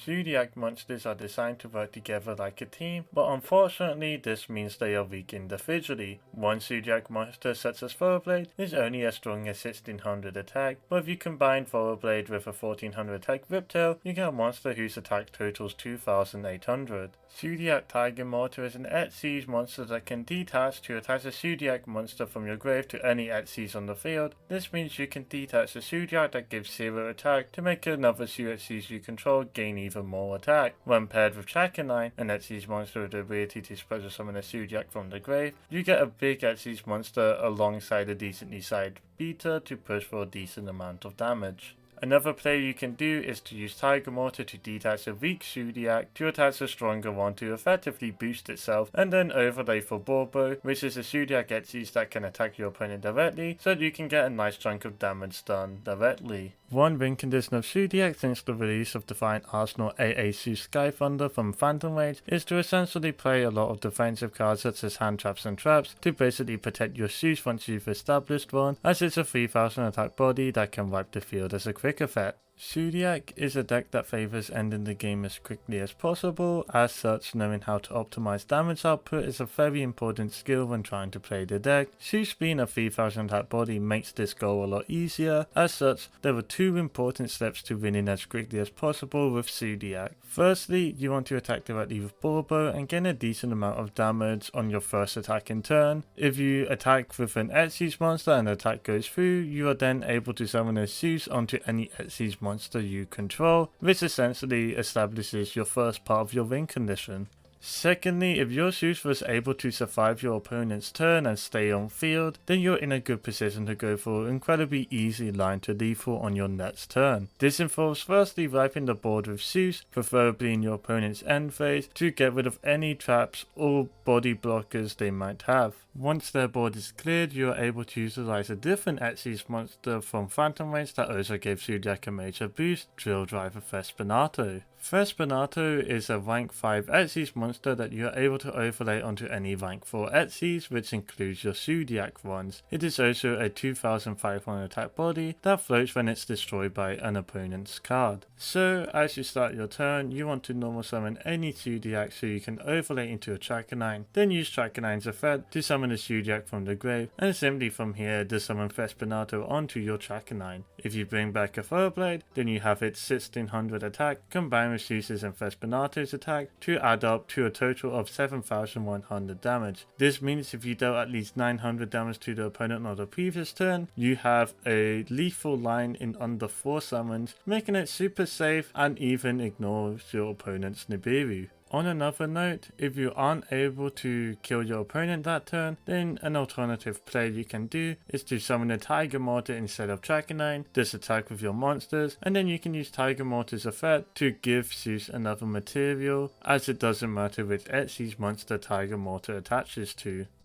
Zoodiac monsters are designed to work together like a team, but unfortunately this means they are weak individually. One Zoodiac monster such as Thoroughblade is only as strong as 1600 attack, but if you combine Thoroughblade with a 1400 attack Riptail, you get a monster whose attack totals 2800. Zoodiac Tiger Mortar is an Xyz monster that can detach to attach a Zoodiac monster from your grave to any Xyz on the field. This means you can detach a Zoodiac that gives 0 attack to make another Xyz you control gain even more attack. When paired with Chakanine, an Xyz monster with the ability to special summon a Zoodiac from the grave, you get a big Xyz monster alongside a decently sized beta to push for a decent amount of damage. Another play you can do is to use Tiger Mortar to detach a weak Zoodiac to attach a stronger one to effectively boost itself, and then overlay for Bobo, which is a Zoodiac Xyz that can attack your opponent directly, so that you can get a nice chunk of damage done directly. One win condition of Zoodiac since the release of Defiant Arsenal AA Zeus Sky Thunder from Phantom Rage is to essentially play a lot of defensive cards such as hand traps and traps to basically protect your Zeus once you've established one, as it's a 3000 attack body that can wipe the field as a quick effect. Zoodiac is a deck that favors ending the game as quickly as possible. As such, knowing how to optimize damage output is a very important skill when trying to play the deck. Zeus being a 3000 attack body makes this goal a lot easier. As such, there are two important steps to winning as quickly as possible with Zoodiac. Firstly, you want to attack directly with Bobo and gain a decent amount of damage on your first attack in turn. If you attack with an Xyz monster and the attack goes through, you are then able to summon a Zeus onto any Xyz monster you control, which essentially establishes your first part of your win condition. Secondly, if your Zeus was able to survive your opponent's turn and stay on field, then you're in a good position to go for an incredibly easy line to lethal on your next turn. This involves firstly wiping the board with Zeus, preferably in your opponent's end phase, to get rid of any traps or body blockers they might have. Once their board is cleared, you are able to utilize a different Xyz monster from Phantom Rage that also gave Zoodiac a major boost, Drill Driver Thespinato. Thespinato is a rank 5 Xyz monster that you are able to overlay onto any rank 4 Xyz, which includes your Zoodiac ones. It is also a 2500 attack body that floats when it's destroyed by an opponent's card. So as you start your turn, you want to normal summon any Zoodiac so you can overlay into a Chakanine, then use Chakanine's effect to summon a Zoodiac from the grave, and simply from here just summon Thespinato onto your Chakanine. If you bring back a Thoroughblade, then you have its 1600 attack combined with Zeus's and Thespinato's attack to add up to a total of 7100 damage. This means if you dealt at least 900 damage to the opponent on the previous turn, you have a lethal line in under 4 summons, making it super safe and even ignores your opponent's Nibiru. On another note, if you aren't able to kill your opponent that turn, then an alternative play you can do is to summon a Tiger Mortar instead of Chakanine, just attack with your monsters, and then you can use Tiger Mortar's effect to give Zeus another material, as it doesn't matter which Xyz monster Tiger Mortar attaches to.